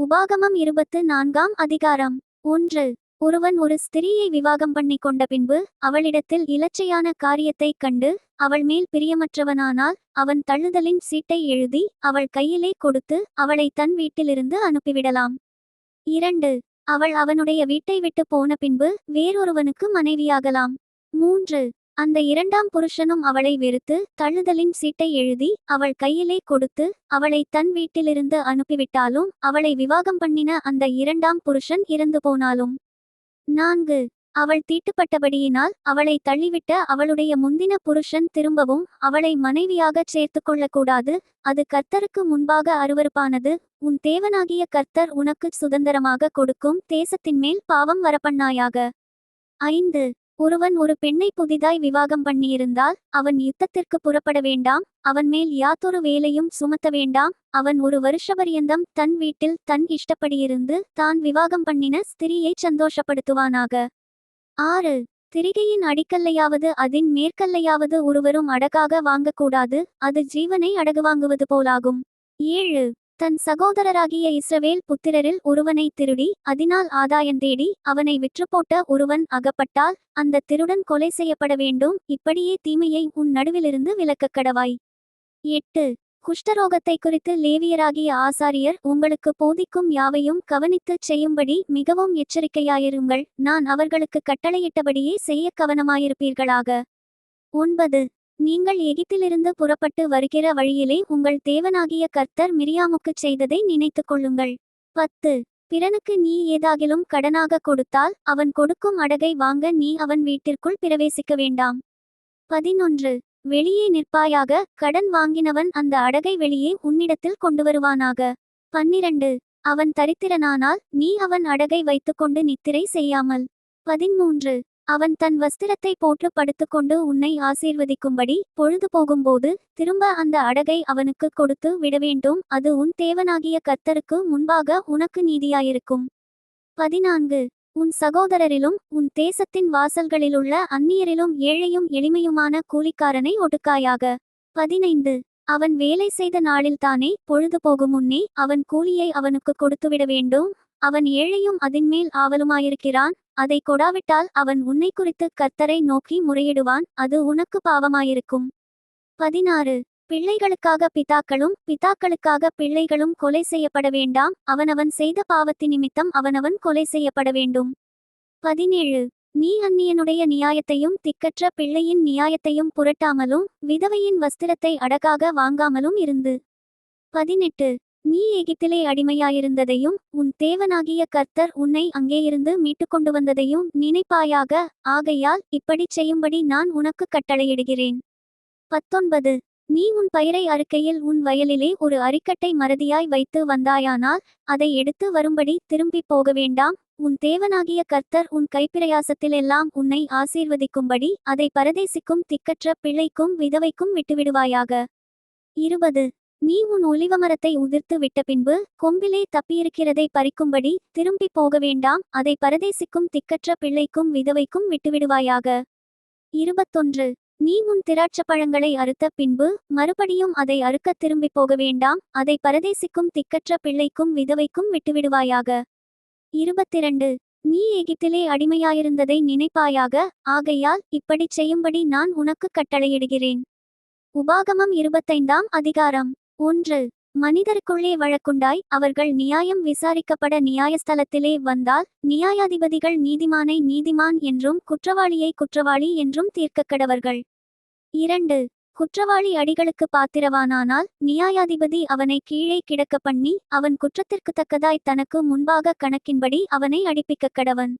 உபாகமம் 24ஆம் அதிகாரம். 1. ஒருவன் ஒரு ஸ்திரீயை விவாகம் பண்ணி கொண்ட பின்பு அவளிடத்தில் இலச்சையான காரியத்தைக் கண்டு அவள் மேல் பிரியமற்றவனானால் அவன் தள்ளுதலின் சீட்டை எழுதி அவள் கையிலே கொடுத்து அவளை தன் வீட்டிலிருந்து அனுப்பிவிடலாம். 2. அவள் அவனுடைய வீட்டை விட்டு போன பின்பு வேறொருவனுக்கு மனைவியாகலாம். 3. அந்த இரண்டாம் புருஷனும் அவளை வெறுத்து தள்ளுதலின் சீட்டை எழுதி அவள் கையிலே கொடுத்து அவளை தன் வீட்டிலிருந்து அனுப்பிவிட்டாலும் அவளை விவாகம் பண்ணின அந்த இரண்டாம் புருஷன் இறந்து போனாலும். 4. அவள் தீட்டுப்பட்டபடியினால் அவளை தள்ளிவிட்ட அவளுடைய முந்தின புருஷன் திரும்பவும் அவளை மனைவியாகச் சேர்த்து கொள்ளக்கூடாது. அது கர்த்தருக்கு முன்பாக அருவருப்பானது. உன் தேவனாகிய கர்த்தர் உனக்குச் சுதந்திரமாக கொடுக்கும் தேசத்தின்மேல் பாவம் வரப்பண்ணாயாக. 5. ஒருவன் ஒரு பெண்ணை புதிதாய் விவாகம் பண்ணியிருந்தால் அவன் யுத்தத்திற்கு புறப்பட வேண்டாம். அவன் மேல் யாதொரு வேலையும் சுமத்த வேண்டாம். அவன் ஒரு வருஷபரியந்தம் தன் வீட்டில் தன் இஷ்டப்படியிருந்து தான் விவாகம் பண்ணின ஸ்திரீயை சந்தோஷப்படுத்துவானாக. 6. திரிகையின் அடிக்கல்லையாவது அதின் மேற்கல்லையாவது ஒருவரும் அடகாக வாங்கக்கூடாது. அது ஜீவனை அடகு வாங்குவது போலாகும். 7. தன் சகோதரராகிய இஸ்ரவேல் புத்திரரில் ஒருவனை திருடி அதனால் ஆதாயந்தேடி அவனை விற்றுப்போட்ட ஒருவன் அகப்பட்டால் அந்த திருடன் கொலை செய்யப்பட வேண்டும். இப்படியே தீமையை உன் நடுவிலிருந்து விலக்கக்கடவாய். 8. குஷ்டரோகத்தை குறித்து லேவியராகிய ஆசாரியர் உங்களுக்கு போதிக்கும் யாவையும் கவனித்துச் செய்யும்படி மிகவும் எச்சரிக்கையாயிருங்கள். நான் அவர்களுக்கு கட்டளையிட்டபடியே செய்ய கவனமாயிருப்பீர்களாக. 9. நீங்கள் எகிப்திலிருந்து புறப்பட்டு வருகிற வழியிலே உங்கள் தேவனாகிய கர்த்தர் மிரியாமுக்குச் செய்ததை நினைத்துக் கொள்ளுங்கள். 10. பிறனுக்கு நீ ஏதாகிலும் கடனாக கொடுத்தால் அவன் கொடுக்கும் அடகை வாங்க நீ அவன் வீட்டிற்குள் பிரவேசிக்க வேண்டாம். 11. வெளியே நிற்பாயாக. கடன் வாங்கினவன் அந்த அடகை வெளியே உன்னிடத்தில் கொண்டு வருவானாக. 12. அவன் தரித்திரனானால் நீ அவன் அடகை வைத்துக்கொண்டு நித்திரை செய்யாமல். 13. அவன் தன் வஸ்திரத்தை போட்டு படுத்துக்கொண்டு உன்னை ஆசீர்வதிக்கும்படி பொழுது போகும்போது திரும்ப அந்த அடகை அவனுக்கு கொடுத்து விடவேண்டும். அது உன் தேவனாகிய கர்த்தருக்கு முன்பாக உனக்கு நீதியாயிருக்கும். 14. உன் சகோதரரிலும் உன் தேசத்தின் வாசல்களிலுள்ள அந்நியரிலும் ஏழையும் எளிமையுமான கூலிக்காரனை ஒடுக்காயாக. 15. அவன் வேலை செய்த நாளில்தானே பொழுது போகும் முன்னே அவன் கூலியை அவனுக்கு கொடுத்துவிட வேண்டும். அவன் ஏழையும் அதின்மேல் ஆவலுமாயிருக்கிறான். அதை கொடாவிட்டால் அவன் உன்னை குறித்து கர்த்தரை நோக்கி முறையிடுவான். அது உனக்கு பாவமாயிருக்கும். 16. பிள்ளைகளுக்காக பிதாக்களும் பிதாக்களுக்காக பிள்ளைகளும் கொலை செய்யப்பட வேண்டாம். அவனவன் செய்த பாவத்தினிமித்தம் அவனவன் கொலை செய்யப்பட வேண்டும். 17. நீ அந்நியனுடைய நியாயத்தையும் திக்கற்ற பிள்ளையின் நியாயத்தையும் புரட்டாமலும் விதவையின் வஸ்திரத்தை அடகாக வாங்காமலும் இருந்து. 18. நீ எகிப்திலே அடிமையாயிருந்ததையும் உன் தேவனாகிய கர்த்தர் உன்னை அங்கேயிருந்து மீட்டுக்கொண்டு வந்ததையும் நினைப்பாயாக. ஆகையால் இப்படிச் செய்யும்படி நான் உனக்கு கட்டளையிடுகிறேன். 19. நீ உன் பயிரை அறுக்கையில் உன் வயலிலே ஒரு அரிக்கட்டை மறதியாய் வைத்து வந்தாயானால் அதை எடுத்து வரும்படி திரும்பி போக வேண்டாம். உன் தேவனாகிய கர்த்தர் உன் கைப்பிரயாசத்திலெல்லாம் உன்னை ஆசீர்வதிக்கும்படி அதை பரதேசிக்கும் திக்கற்ற பிள்ளைக்கும் விதவைக்கும் விட்டுவிடுவாயாக. 20. நீ உன் ஒலிவமரத்தை உதிர்த்து விட்ட பின்பு கொம்பிலே தப்பியிருக்கிறதை பறிக்கும்படி திரும்பி போக வேண்டாம். அதை பரதேசிக்கும் திக்கற்ற பிள்ளைக்கும் விதவைக்கும் விட்டுவிடுவாயாக. 21. நீ உன் திராட்சப்பழங்களை அறுத்த பின்பு மறுபடியும் அதை அறுக்க திரும்பி போக வேண்டாம். அதை பரதேசிக்கும் திக்கற்ற பிள்ளைக்கும் விதவைக்கும் விட்டுவிடுவாயாக. 22. நீ எகிப்திலே அடிமையாயிருந்ததை நினைப்பாயாக. ஆகையால் இப்படிச் செய்யும்படி நான் உனக்கு கட்டளையிடுகிறேன். உபாகமம் 25ஆம் அதிகாரம். 1. மனிதருக்குள்ளே வழக்குண்டாய் அவர்கள் நியாயம் விசாரிக்கப்பட நியாயஸ்தலத்திலே வந்தால் நியாயாதிபதிகள் நீதிமானை நீதிமான் என்றும் குற்றவாளியை குற்றவாளி என்றும் தீர்க்கக்கடவர்கள். 2. குற்றவாளி அடிகளுக்கு பாத்திரவானானால் நியாயாதிபதி அவனை கீழே கிடக்க பண்ணி அவன் குற்றத்திற்கு தக்கதாய் தனக்கு முன்பாக கணக்கின்படி அவனை அடிப்பிக்கக்கடவன்.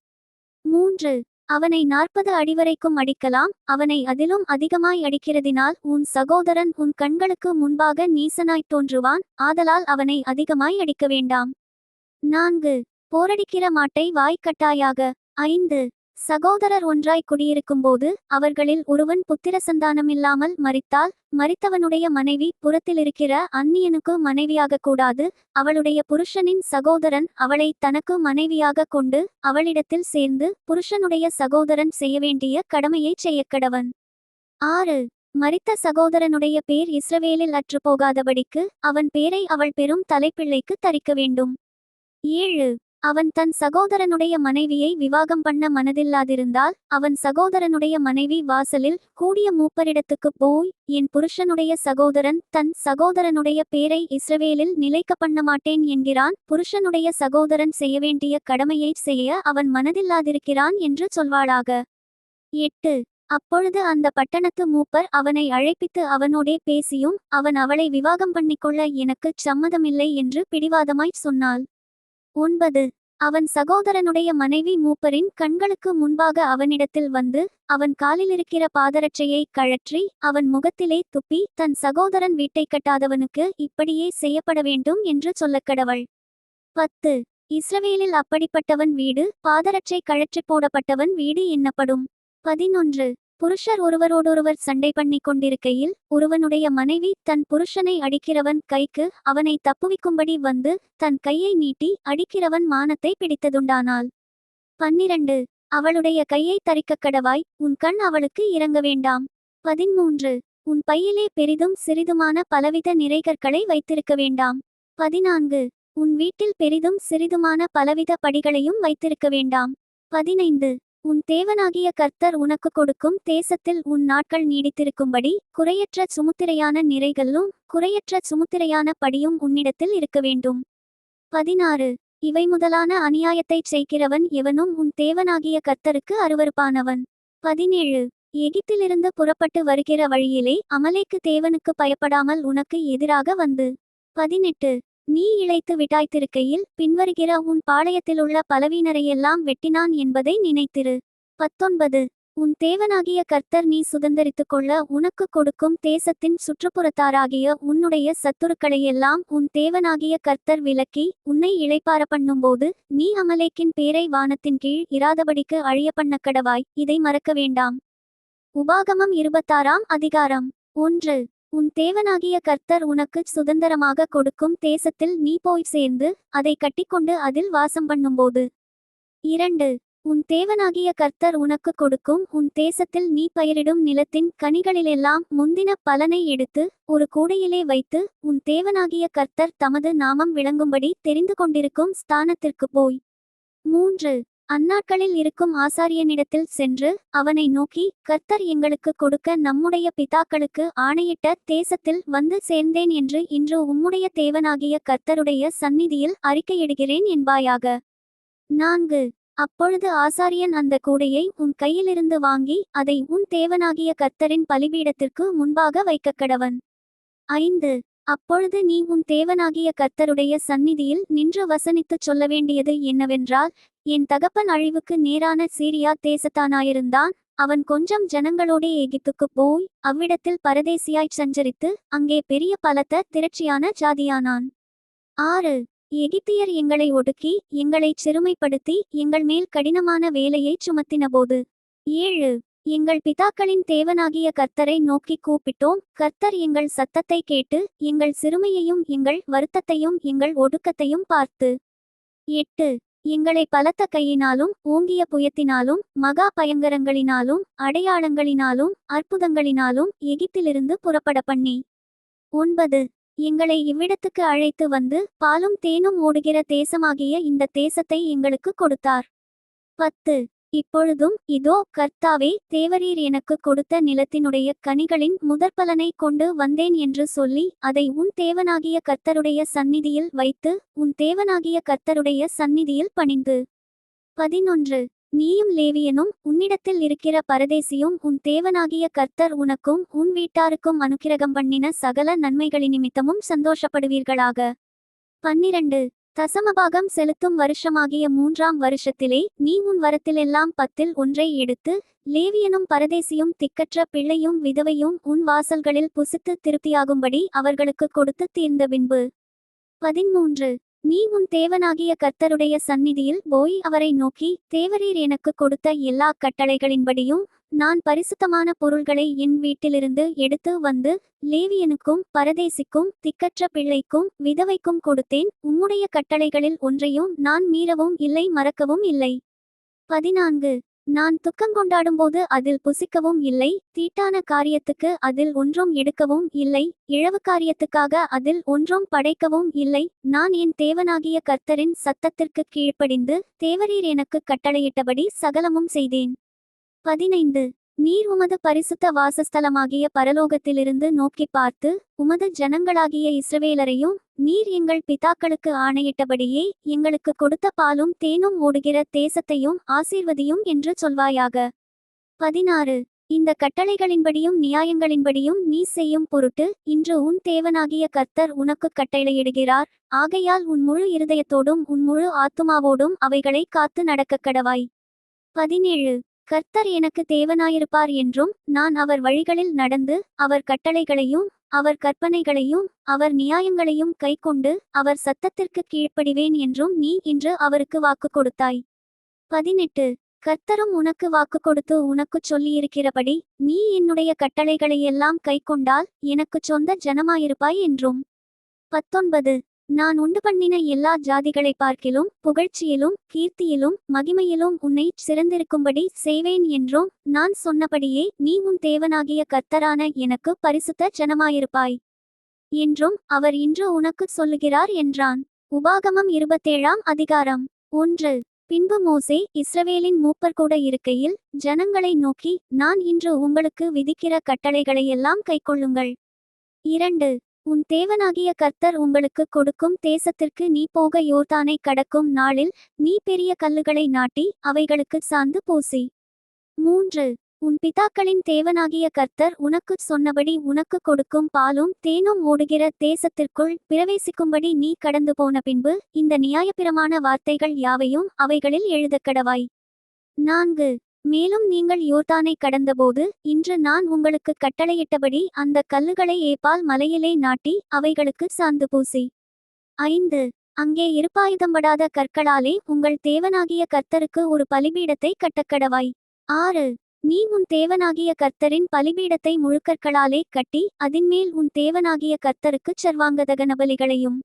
3. அவனை 40 அடிவரைக்கும் அடிக்கலாம். அவனை அதிலும் அதிகமாய் அடிக்கிறதினால் உன் சகோதரன் உன் கண்களுக்கு முன்பாக நீசனாய்த் தோன்றுவான். ஆதலால் அவனை அதிகமாய் அடிக்க வேண்டாம். 4. போரடிக்கிற மாட்டை வாய்க்கட்டாயாக. 5. சகோதரர் ஒன்றாய் குடியிருக்கும்போது அவர்களில் ஒருவன் புத்திர சந்தானமில்லாமல் மரித்தால் மரித்தவனுடைய மனைவி புறத்திலிருக்கிற அந்நியனுக்கு மனைவியாக கூடாது. அவளுடைய புருஷனின் சகோதரன் அவளை தனக்கு மனைவியாக கொண்டு அவளிடத்தில் சேர்ந்து புருஷனுடைய சகோதரன் செய்யவேண்டிய கடமையைச் செய்யக்கடவன். 6. மரித்த சகோதரனுடைய பேர் இஸ்ரவேலில் அற்றுப்போகாதபடிக்கு அவன் பேரை அவள் பெறும் தலைப்பிள்ளைக்கு தரிக்க வேண்டும். 7. அவன் தன் சகோதரனுடைய மனைவியை விவாகம் பண்ண மனதில்லாதிருந்தால் அவன் சகோதரனுடைய மனைவி வாசலில் கூடிய மூப்பரிடத்துக்குப் போய், என் புருஷனுடைய சகோதரன் தன் சகோதரனுடைய பேரை இஸ்ரவேலில் நிலைக்க பண்ண மாட்டேன் என்கிறான், புருஷனுடைய சகோதரன் செய்யவேண்டிய கடமையைச் செய்ய அவன் மனதில்லாதிருக்கிறான் என்று சொல்வாளாக. 8. அப்பொழுது அந்த பட்டணத்து மூப்பர் அவனை அழைப்பித்து அவனோடே பேசியும் அவன் அவளை விவாகம் பண்ணிக்கொள்ள எனக்குச் சம்மதமில்லை என்று பிடிவாதமாய்ச் சொன்னாள். 9. அவன் சகோதரனுடைய மனைவி மூப்பரின் கண்களுக்கு முன்பாக அவனிடத்தில் வந்து அவன் காலிலிருக்கிற பாதரட்சையை கழற்றி அவன் முகத்திலே துப்பி, தன் சகோதரன் வீட்டைக் கட்டாதவனுக்கு இப்படியே செய்யப்பட வேண்டும் என்று சொல்லக்கடவள். 10. இஸ்ரவேலில் அப்படிப்பட்டவன் வீடு பாதரட்சை கழற்றிப் போடப்பட்டவன் வீடு எண்ணப்படும். 11. புருஷர் ஒருவரோடொருவர் சண்டை பண்ணி கொண்டிருக்கையில் ஒருவனுடைய மனைவி தன் புருஷனை அடிக்கிறவன் கைக்கு அவனை தப்புவிக்கும்படி வந்து தன் கையை நீட்டி அடிக்கிறவன் மானத்தை பிடித்ததுண்டானாள். 12. அவளுடைய கையை தரிக்கக்கடவாய், உன் கண் அவளுக்கு இறங்க வேண்டாம். 13. உன் பையிலே பெரிதும் சிறிதுமான பலவித நிறைகற்களை வைத்திருக்க வேண்டாம். 14. உன் வீட்டில் பெரிதும் சிறிதுமான பலவித படிகளையும் வைத்திருக்க வேண்டாம். 15. உன் தேவனாகிய கர்த்தர் உனக்கு கொடுக்கும் தேசத்தில் உன் நாட்கள் நீடித்திருக்கும்படி குறையற்ற சுமுத்திரையான நிறைகளும் குறையற்ற சுமுத்திரையான படியும் உன்னிடத்தில் இருக்க வேண்டும். 16. இவை முதலான அநியாயத்தைச் செய்கிறவன் எவனும் உன் தேவனாகிய கர்த்தருக்கு அருவருப்பானவன். 17. எகிப்திலிருந்து புறப்பட்டு வருகிற வழியிலே அமலேக்கு தேவனுக்கு பயப்படாமல் உனக்கு எதிராக வந்து. 18. நீ இளைத்து விட்டாய்த்திருக்கையில் பின்வருகிற உன் பாளையத்திலுள்ள பலவீனரையெல்லாம் வெட்டினான் என்பதை நினைத்திரு. 19. உன் தேவனாகிய கர்த்தர் நீ சுதந்தரித்துக் கொள்ள உனக்கு கொடுக்கும் தேசத்தின் சுற்றுப்புறத்தாராகிய உன்னுடைய சத்துருக்களையெல்லாம் உன் தேவனாகிய கர்த்தர் விலக்கி உன்னை இளைப்பார பண்ணும்போது நீ அமலேக்கின் பேரை வானத்தின் கீழ் இராதபடிக்கு அழிய பண்ணக்கடவாய், இதை மறக்க வேண்டாம். உபாகமம் 26ஆம் அதிகாரம். 1. உன் தேவனாகிய கர்த்தர் உனக்கு சுதந்திரமாக கொடுக்கும் தேசத்தில் நீ போய் சேர்ந்து அதை கட்டிக்கொண்டு அதில் வாசம் பண்ணும்போது. 2. உன் தேவனாகிய கர்த்தர் உனக்கு கொடுக்கும் உன் தேசத்தில் நீ பயிரிடும் நிலத்தின் கனிகளிலெல்லாம் முந்தின பலனை எடுத்து ஒரு கூடையிலே வைத்து உன் தேவனாகிய கர்த்தர் தமது நாமம் விளங்கும்படி தெரிந்து கொண்டிருக்கும் ஸ்தானத்திற்கு போய். 3. அந்நாட்களில் இருக்கும் ஆசாரியனிடத்தில் சென்று அவனை நோக்கி, கர்த்தர் எங்களுக்கு கொடுக்க நம்முடைய பிதாக்களுக்கு ஆணையிட்ட தேசத்தில் வந்து சேர்ந்தேன் என்று இன்று உம்முடைய தேவனாகிய கர்த்தருடைய சந்நிதியில் அறிக்கையிடுகிறேன் என்பாயாக. 4. அப்பொழுது ஆசாரியன் அந்த கூடையை உன் கையிலிருந்து வாங்கி அதை உன் தேவனாகிய கர்த்தரின் பலிபீடத்திற்கு முன்பாக வைக்கக்கடவன். 5. அப்பொழுது நீ உன் தேவனாகிய கர்த்தருடைய சந்நிதியில் நின்று வசனித்துச் சொல்ல வேண்டியது என்னவென்றால், என் தகப்பன் அழிவுக்கு நேரான சீரியா தேசத்தானாயிருந்தான், அவன் கொஞ்சம் ஜனங்களோடே எகிப்துக்குப் போய் அவ்விடத்தில் பரதேசியாய்ச் சஞ்சரித்து அங்கே பெரிய பலத்த திரட்சியான ஜாதியானான். 6. எகிப்தியர் எங்களை ஒடுக்கி எங்களைச் சிறுமைப்படுத்தி எங்கள் மேல் கடினமான வேலையைச் சுமத்தினபோது. 7. எங்கள் பிதாக்களின் தேவனாகிய கர்த்தரை நோக்கி கூப்பிட்டோம், கர்த்தர் எங்கள் சத்தத்தை கேட்டு எங்கள் சிறுமையையும் எங்கள் வருத்தத்தையும் எங்கள் ஒடுக்கத்தையும் பார்த்து. 8. எங்களை பலத்த கையினாலும் ஓங்கிய புயத்தினாலும் மகா பயங்கரங்களினாலும் அடையாளங்களினாலும் அற்புதங்களினாலும் எகிப்திலிருந்து புறப்பட பண்ணி. 9. எங்களை இவ்விடத்துக்கு அழைத்து வந்து பாலும் தேனும் ஓடுகிற தேசமாகிய இந்த தேசத்தை எங்களுக்கு கொடுத்தார். 10. இப்பொழுதும் இதோ கர்த்தாவே, தேவரீர் எனக்கு கொடுத்த நிலத்தினுடைய கனிகளின் முதற்பலனை கொண்டு வந்தேன் என்று சொல்லி அதை உன் தேவனாகிய கர்த்தருடைய சந்நிதியில் வைத்து உன் தேவனாகிய கர்த்தருடைய சந்நிதியில் பணிந்து. 11. நீயும் லேவியனும் உன்னிடத்தில் இருக்கிற பரதேசியும் உன் தேவனாகிய கர்த்தர் உனக்கும் உன் வீட்டாருக்கும் அனுக்கிரகம் பண்ணின சகல நன்மைகளினிமித்தமும் சந்தோஷப்படுவீர்களாக. 12. தசமபாகம் செலுத்தும் வருஷமாகிய 3ஆம் வருஷத்திலே நீ உன் வரத்திலெல்லாம் 10 எடுத்து லேவியனும் பரதேசியும் திக்கற்ற பிள்ளையும் விதவையும் உன் வாசல்களில் புசித்து திருப்தியாகும்படி அவர்களுக்கு கொடுத்து தீர்ந்த பின்பு. 13. நீ உன் தேவனாகிய கர்த்தருடைய சந்நிதியில் போய் அவரை நோக்கி, தேவரீர் எனக்கு கொடுத்த எல்லா கட்டளைகளின்படியும் நான் பரிசுத்தமான பொருள்களை என் வீட்டிலிருந்து எடுத்து வந்து லேவியனுக்கும் பரதேசிக்கும் திக்கற்ற பிள்ளைக்கும் விதவைக்கும் கொடுத்தேன், உம்முடைய கட்டளைகளில் ஒன்றையும் நான் மீறவும் இல்லை மறக்கவும் இல்லை. 14. நான் துக்கங்கொண்டாடும்போது அதில் புசிக்கவும் இல்லை, தீட்டான காரியத்துக்கு அதில் ஒன்றும் எடுக்கவும் இல்லை, இழவு காரியத்துக்காக அதில் ஒன்றும் படைக்கவும் இல்லை. நான் என் தேவனாகிய கர்த்தரின் சத்தத்திற்கு கீழ்ப்படிந்து தேவரீர் எனக்கு கட்டளையிட்டபடி சகலமும் செய்தேன். 15 நீர் உமது பரிசுத்த வாசஸ்தலமாகிய பரலோகத்திலிருந்து நோக்கி பார்த்து உமது ஜனங்களாகிய இஸ்ரவேலரையும் நீர் எங்கள் பிதாக்களுக்கு ஆணையிட்டபடியே எங்களுக்கு கொடுத்த பாலும் தேனும் ஓடுகிற தேசத்தையும் ஆசீர்வதியும் என்று சொல்வாயாக. 16 இந்த கட்டளைகளின்படியும் நியாயங்களின்படியும் நீ செய்யும் பொருட்டு இன்று உன் தேவனாகிய கர்த்தர் உனக்கு கட்டளையிடுகிறார். ஆகையால் உன் முழு இருதயத்தோடும் உன் முழு ஆத்துமாவோடும் அவைகளை காத்து நடக்கக் கடவாய். 17 கர்த்தர் எனக்கு தேவனாயிருப்பார் என்றும் நான் அவர் வழிகளில் நடந்து அவர் கட்டளைகளையும் அவர் கற்பனைகளையும் அவர் நியாயங்களையும் கைக்கொண்டு அவர் சத்தத்திற்கு கீழ்ப்படிவேன் என்றும் நீ இன்று அவருக்கு வாக்கு கொடுத்தாய். 18 கர்த்தரும் உனக்கு வாக்கு கொடுத்து உனக்குச் சொல்லியிருக்கிறபடி நீ என்னுடைய கட்டளைகளையெல்லாம் கைக்கொண்டால் எனக்குச் சொந்த ஜனமாயிருப்பாய் என்றும். 19 நான் உண்டு பண்ணின எல்லா ஜாதிகளை பார்க்கிலும் புகழ்ச்சியிலும் கீர்த்தியிலும் மகிமையிலும் உன்னை சிறந்திருக்கும்படி செய்வேன் என்றும் நான் சொன்னபடியே நீ உன் தேவனாகிய கர்த்தரான எனக்கு பரிசுத்த ஜனமாயிருப்பாய் என்றும் அவர் இன்று உனக்குச் சொல்லுகிறார் என்றான். உபாகமம் 27ஆம் அதிகாரம் 1 பின்பு மோசே இஸ்ரவேலின் மூப்பர் கூட இருக்கையில் ஜனங்களை நோக்கி நான் இன்று உங்களுக்கு விதிக்கிற கட்டளைகளையெல்லாம் கைக்கொள்ளுங்கள். 2 உன் தேவனாகிய கர்த்தர் உங்களுக்கு கொடுக்கும் தேசத்திற்கு நீ போக யோர்தானை கடக்கும் நாளில் நீ பெரிய கல்லுகளை நாட்டி அவைகளுக்கு சாந்து பூசி. 3 உன் பிதாக்களின் தேவனாகிய கர்த்தர் உனக்குச் சொன்னபடி உனக்கு கொடுக்கும் பாலும் தேனும் ஓடுகிற தேசத்திற்குள் பிரவேசிக்கும்படி நீ கடந்து போன பின்பு இந்த நியாயப்பிரமாண வார்த்தைகள் யாவையும் அவைகளில் எழுதக்கடவாய். 4 மேலும் நீங்கள் யோர்தானை கடந்தபோது இன்று நான் உங்களுக்கு கட்டளையிட்டபடி அந்த கல்லுகளை ஏப்பால் மலையிலே நாட்டி அவைகளுக்கு சாந்து பூசி. 5 அங்கே இருப்பாயுதம்படாத கற்களாலே உங்கள் தேவனாகிய கர்த்தருக்கு ஒரு பலிபீடத்தை கட்டக்கடவாய். 6 நீ உன் தேவனாகிய கர்த்தரின் பலிபீடத்தை முழுக்கற்களாலே கட்டி அதின்மேல் உன் தேவனாகிய கர்த்தருக்குச் சர்வாங்கதகன பலிகளையும்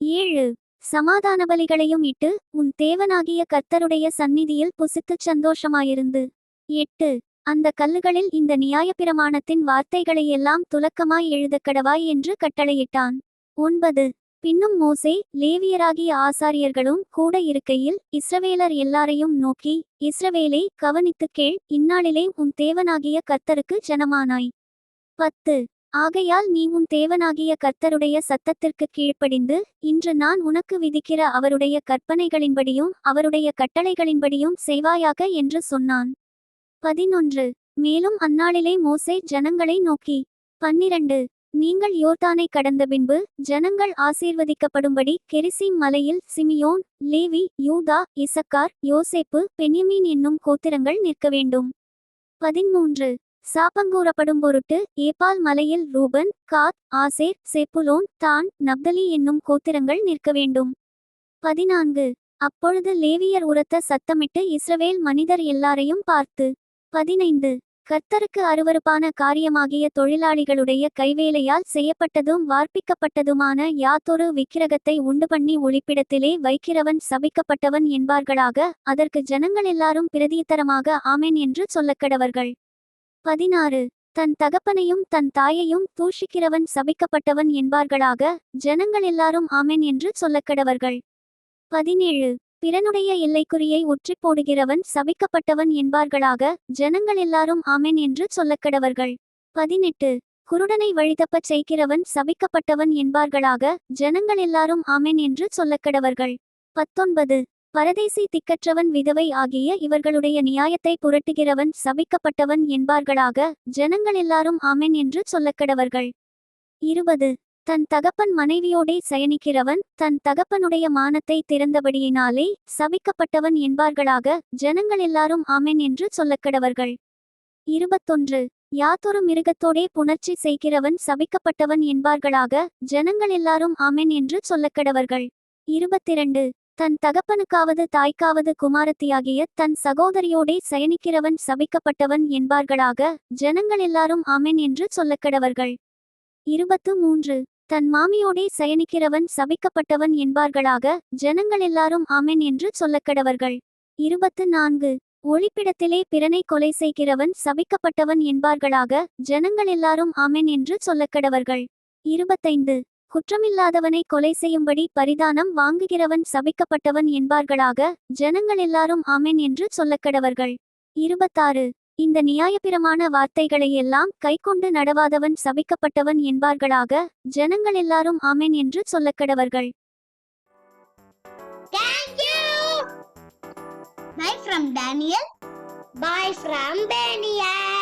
7 சமாதான பலிகளையும் இட்டு உன் தேவனாகிய கர்த்தருடைய சந்நிதியில் புசித்துச் சந்தோஷமாயிருந்து. 8 அந்த கல்லுகளில் இந்த நியாயப்பிரமாணத்தின் வார்த்தைகளையெல்லாம் துலக்கமாய் எழுதக்கடவாய் என்று கட்டளையிட்டான். 9 பின்னும் மோசே லேவியராகிய ஆசாரியர்களும் கூட இருக்கையில் இஸ்ரவேலர் எல்லாரையும் நோக்கி இஸ்ரவேலே கவனித்துக் கேள், இந்நாளிலே உன் தேவனாகிய கர்த்தருக்கு ஜனமானாய். 10 ஆகையால் நீ உன் தேவனாகிய கர்த்தருடைய சத்தத்திற்கு கீழ்ப்படிந்து இன்று நான் உனக்கு விதிக்கிற அவருடைய கற்பனைகளின்படியும் அவருடைய கட்டளைகளின்படியும் செய்வாயாக என்று சொன்னான். 11 மேலும் அந்நாளிலே மோசே ஜனங்களை நோக்கி 12 நீங்கள் யோர்தானை கடந்த பின்பு ஜனங்கள் ஆசீர்வதிக்கப்படும்படி கெரிசீம் மலையில் சிமியோன் லேவி யூதா இசக்கார் யோசேப்பு பென்யமீன் என்னும் கோத்திரங்கள் நிற்க வேண்டும். 13 சாபங்கூறப்படும் பொருட்டு ஏப்பால் மலையில் ரூபன் காத் ஆசேர் செப்புலோன் தான் நப்தலி என்னும் கோத்திரங்கள் நிற்க வேண்டும். 14 அப்பொழுது லேவியர் உரத்த சத்தமிட்டு இஸ்ரவேல் மனிதர் எல்லாரையும் பார்த்து 15 கர்த்தருக்கு அருவருப்பான காரியமாகிய தொழிலாளிகளுடைய கைவேலையால் செய்யப்பட்டதும் வார்ப்பிக்கப்பட்டதுமான யாதொரு விக்கிரகத்தை உண்டுபண்ணி ஒளிப்பிடத்திலே வைக்கிறவன் சபிக்கப்பட்டவன் என்பார்களாக. அதற்கு ஜனங்கள் எல்லாரும் பிரதியுத்தரமாக ஆமென் என்று சொல்லக்கடவர்கள். 16 தன் தகப்பனையும் தன் தாயையும் தூஷிக்கிறவன் சபிக்கப்பட்டவன் என்பார்களாக. ஜனங்கள் எல்லாரும் ஆமென் என்று சொல்லக்கடவர்கள். 17 பிறனுடைய எல்லைக்குறியை ஒற்றிப் போடுகிறவன் சபிக்கப்பட்டவன் என்பார்களாக. ஜனங்கள் எல்லாரும் ஆமென் என்று சொல்லக்கடவர்கள். 18 குருடனை வழிதப்பச் செய்கிறவன் சபிக்கப்பட்டவன் என்பார்களாக. ஜனங்கள் எல்லாரும் ஆமென் என்று சொல்லக்கடவர்கள். 19 பரதேசி திக்கற்றவன் விதவை ஆகிய இவர்களுடைய நியாயத்தை புரட்டுகிறவன் சபிக்கப்பட்டவன் என்பார்களாக. ஜனங்கள் எல்லாரும் ஆமென் என்று சொல்லக்கடவர்கள். 20 தன் தகப்பன் மனைவியோடே சயனிக்கிறவன் தன் தகப்பனுடைய மானத்தை திறந்தபடியினாலே சபிக்கப்பட்டவன் என்பார்களாக. ஜனங்கள் எல்லாரும் ஆமென் என்று சொல்லக்கடவர்கள். 21 யாதொரு மிருகத்தோடே புணர்ச்சி செய்கிறவன் சபிக்கப்பட்டவன் என்பார்களாக. ஜனங்கள் எல்லாரும் ஆமென் என்று சொல்லக்கடவர்கள். 22 தன் தகப்பனுக்காவது தாய்க்காவது குமாரத்தியாகிய தன் சகோதரியோடே சயனிக்கிறவன் சபிக்கப்பட்டவன் என்பார்களாக. ஜனங்கள் எல்லாரும் ஆமென் என்று சொல்லக்கடவர்கள். 23 தன் மாமியோடே சயனிக்கிறவன் சபிக்கப்பட்டவன் என்பார்களாக. ஜனங்கள் எல்லாரும் ஆமென் என்று சொல்லக்கடவர்கள். 24 ஒளிப்பிடத்திலே பிறனை கொலை செய்கிறவன் சபிக்கப்பட்டவன் என்பார்களாக. ஜனங்கள் எல்லாரும் ஆமென் என்று சொல்லக்கடவர்கள். 25. குற்றமில்லாதவனை கொலை செய்யும்படி பரிதானம் வாங்குகிறவன் சபிக்கப்பட்டவன் என்பார்களாக. ஜனங்கள் எல்லாரும் ஆமென் என்று சொல்லக்கடவர்கள். 26. இந்த நியாயப்பிரமாண வார்த்தைகளை எல்லாம் கைக்கொண்டு நடவாதவன் சபிக்கப்பட்டவன் என்பார்களாக. ஜனங்கள் எல்லாரும் ஆமென் என்று சொல்லக்கடவர்கள். Thank you. Bye from Daniel. Bye from Daniel.